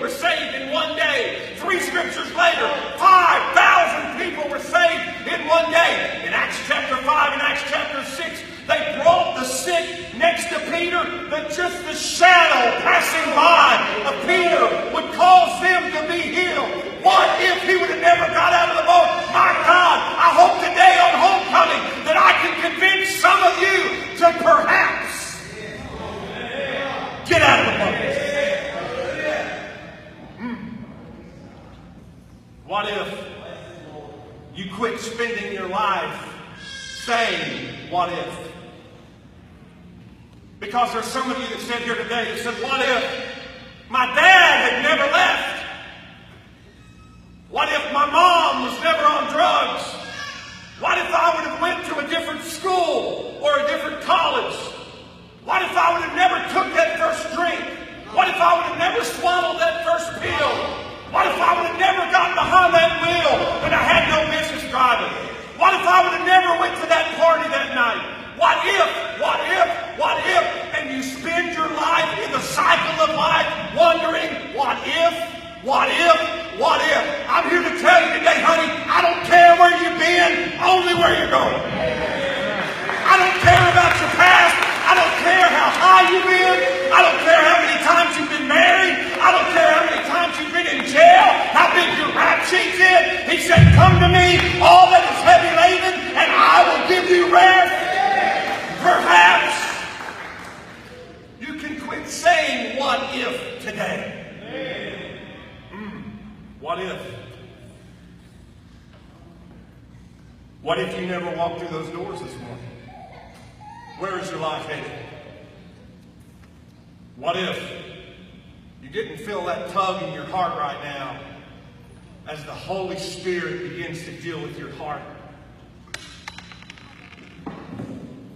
were saved in one day. 3 scriptures later, 5,000 people were saved in one day. In Acts chapter 5 and Acts chapter 6, they brought the sick next to Peter, that just the shadow passing by of Peter would cause them to be healed. What if he would have never got out of the boat? My God, I hope today on homecoming that I can convince some of you to perhaps get out of the boat. What if you quit spending your life saying, what if? Because there's some of you that sit here today that said, what if my dad had never left? What if my mom was never on drugs? What if I would have went to a different school or a different college? What if I would have never took that first drink? What if I would have never swallowed that first pill? What if I would have never gotten behind that wheel when I had no business driving? What if I would have never went to that party that night? What if, what if, what if? And you spend your life in the cycle of life wondering, what if, what if, what if? I'm here to tell you today, honey, I don't care where you've been, only where you're going. I don't care about your past. I don't care how high you've been. I don't care how many times you've been married. I don't care how many times you've been in jail, how big your rap sheet's in. He said, come to me, all that is heavy laden, and I will give you rest. Perhaps you can quit saying, what if today? What if? What if you never walked through those doors this morning? Where is your life headed? What if you didn't feel that tug in your heart right now as the Holy Spirit begins to deal with your heart?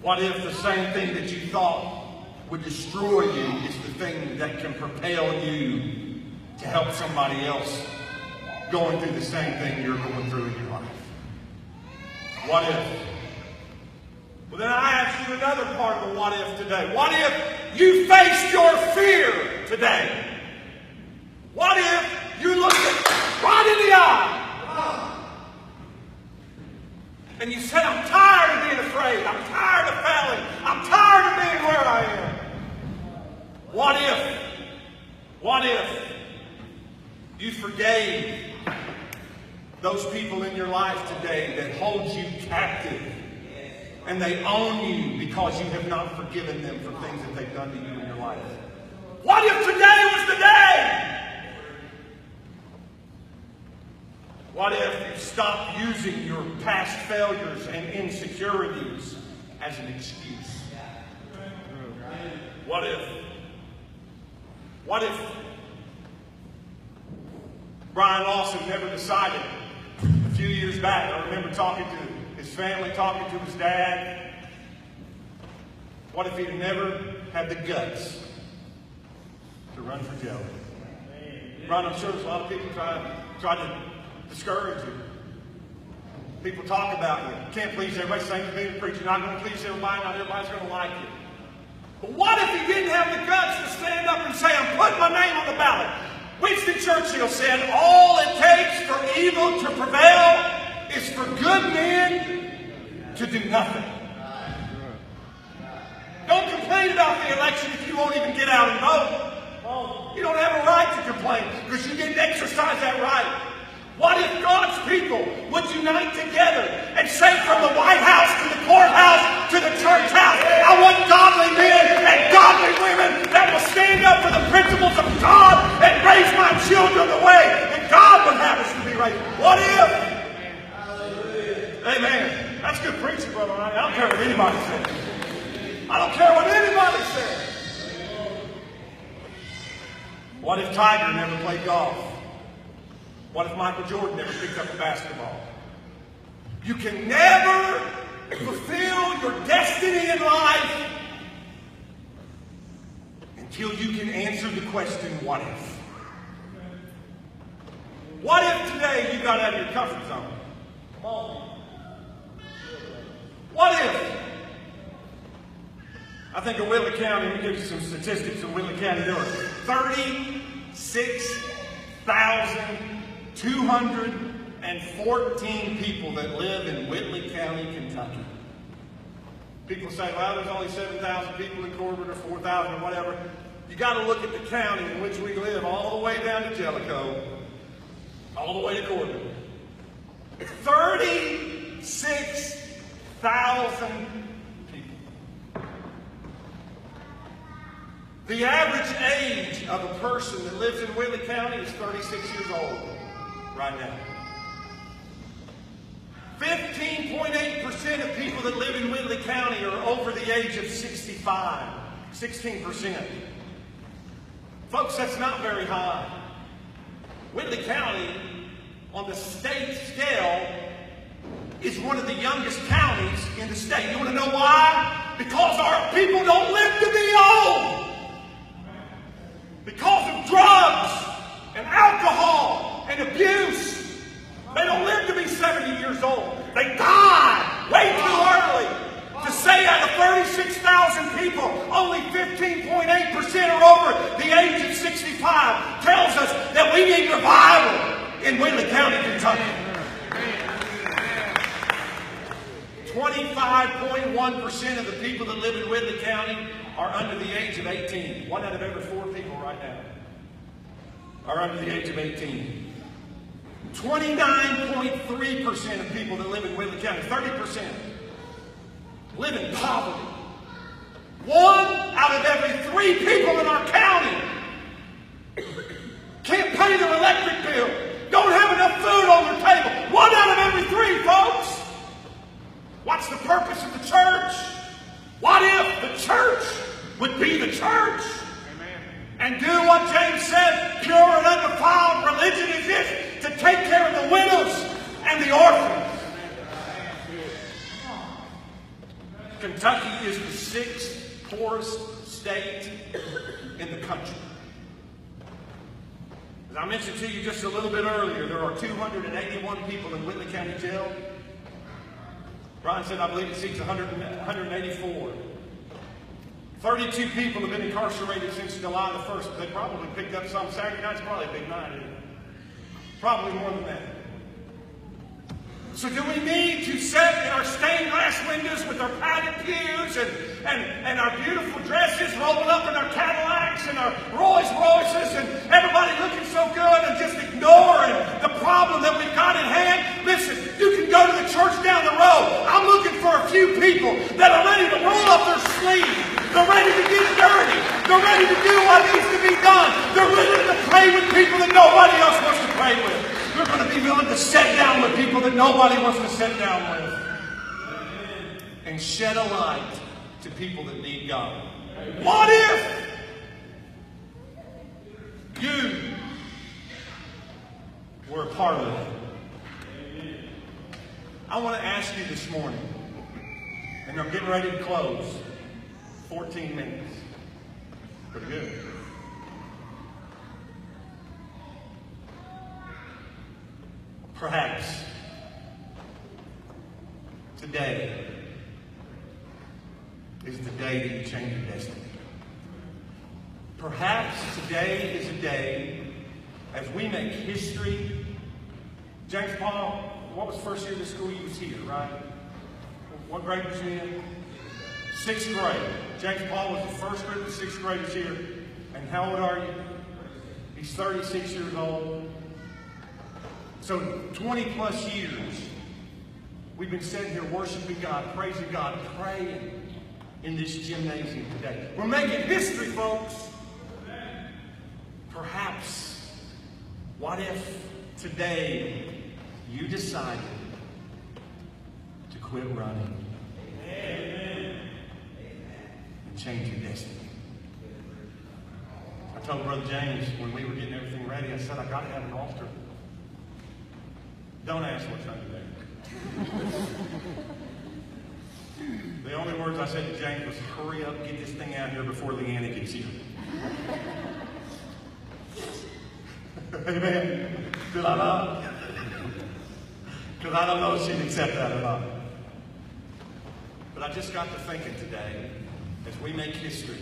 What if the same thing that you thought would destroy you is the thing that can propel you to help somebody else going through the same thing you're going through in your life? What if? Well, then I ask you another part of the what if today. What if you faced your fear today? What if you looked it right in the eye and you said, I'm tired of being afraid. I'm tired of failing. I'm tired of being where I am. What if? What if you forgave those people in your life today that hold you captive and they own you because you have not forgiven them for things that they've done to you in your life? What if today was the day? What if you stopped using your past failures and insecurities as an excuse? What if? What if Brian Lawson never decided a few years back? I remember talking to his family, talking to his dad. What if he'd never had the guts to run for Joe? Ron, I'm sure there's a lot of people try to discourage you. People talk about you. You can't please everybody. Same as being a preacher. You're not going to please everybody. Not everybody's going to like you. But what if he didn't have the guts to stand up and say, I'm putting my name on the ballot? Winston Churchill said, all it takes for evil to prevail is for good men to do nothing. Don't complain about the election if you won't even get out and vote. You don't have a right to complain because you didn't exercise that right. What if God's people would unite together and say from the White House to the courthouse to the church house, I want godly men and godly women that will stand up for the principles of God and raise my children the way that God would have us to be raised. What if? Amen. That's good preaching, brother. I don't care what anybody says. I don't care what anybody says. What if Tiger never played golf? What if Michael Jordan never picked up a basketball? You can never fulfill your destiny in life until you can answer the question, what if? What if today you got out of your comfort zone? Come on. What if? I think in Willie County, let me give you some statistics in Willie County. There were 30 36,214 people that live in Whitley County, Kentucky. People say, well, there's only 7,000 people in Corbin or 4,000 or whatever. You got to look at the county in which we live, all the way down to Jellicoe, all the way to Corbin. 36,000 people. The average age of a person that lives in Whitley County is 36 years old right now. 15.8% of people that live in Whitley County are over the age of 65. 16%. Folks, that's not very high. Whitley County, on the state scale, is one of the youngest counties in the state. You want to know why? Because our people don't live to be old. Because of drugs and alcohol and abuse. They don't live to be 70 years old. They die way too early. To say out of 36,000 people, only 15.8% are over the age of 65 tells us that we need revival in Whitley County, Kentucky. 25.1% of the people that live in Whitley County are under the age of 18. 1 out of every 4 people right now are under the age of 18. 29.3% of people that live in Whitley County, 30%, live in poverty. 1 out of every 3 people in our county can't pay their electric bill, don't have enough food on their table. 1 out of every 3, folks. What's the purpose of the church? What if the church would be the church? And do what James said, pure and undefiled religion is this, to take care of the widows and the orphans. Kentucky is the 6th poorest state in the country. As I mentioned to you just a little bit earlier, there are 281 people in Whitley County Jail. Brian said, I believe it seats 184. 32 people have been incarcerated since July the 1st. They probably picked up some Saturday night. It's probably a big night, isn't it? Probably more than that. So do we need to sit in our stained glass windows with our padded pews and our beautiful dresses rolling up in our Cadillacs and our Rolls Royces and everybody looking so good and just ignoring the problem that we've got at hand? Listen, you can go to the church down the road. I'm looking for a few people that are ready to roll up their sleeves. They're ready to get dirty. They're ready to do what needs to be done. They're ready to pray with people that nobody else wants to pray with. They're going to be willing to sit down with people that nobody wants to sit down with. And shed a light to people that need God. What if you were a part of that? I want to ask you this morning, and I'm getting ready to close. 14 minutes. Pretty good. Perhaps today is the day that you change your destiny. Perhaps today is a day as we make history. James Paul, what was the first year of the school? You was here, right? What grade was you in? 6th grade. James Paul was the first group of 6th graders here. And how old are you? He's 36 years old. So 20 plus years, we've been sitting here worshiping God, praising God, praying in this gymnasium today. We're making history, folks. Perhaps, what if today you decided to quit running? Amen. And change your destiny. I told Brother James when we were getting everything ready, I said, I got to have an altar. Don't ask what's under there. The only words I said to James was, hurry up, get this thing out here before Leanna gets here. Amen. Did I not? Because I don't know if she'd accept that or not. But I just got to thinking today, as we make history,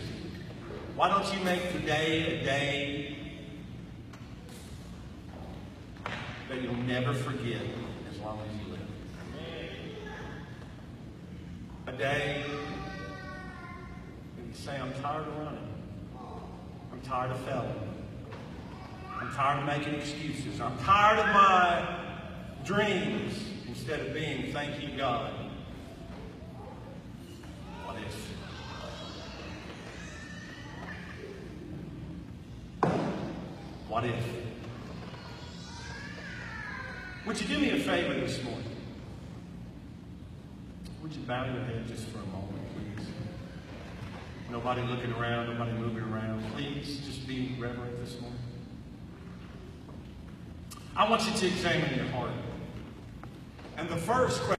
why don't you make today a day that you'll never forget as long as you live. A day when you say, I'm tired of running. I'm tired of failing. I'm tired of making excuses. I'm tired of my dreams instead of being, thank you, God. What if? What if? Would you do me a favor this morning? Would you bow your head just for a moment, please? Nobody looking around, nobody moving around. Please just be reverent this morning. I want you to examine your heart. And the first question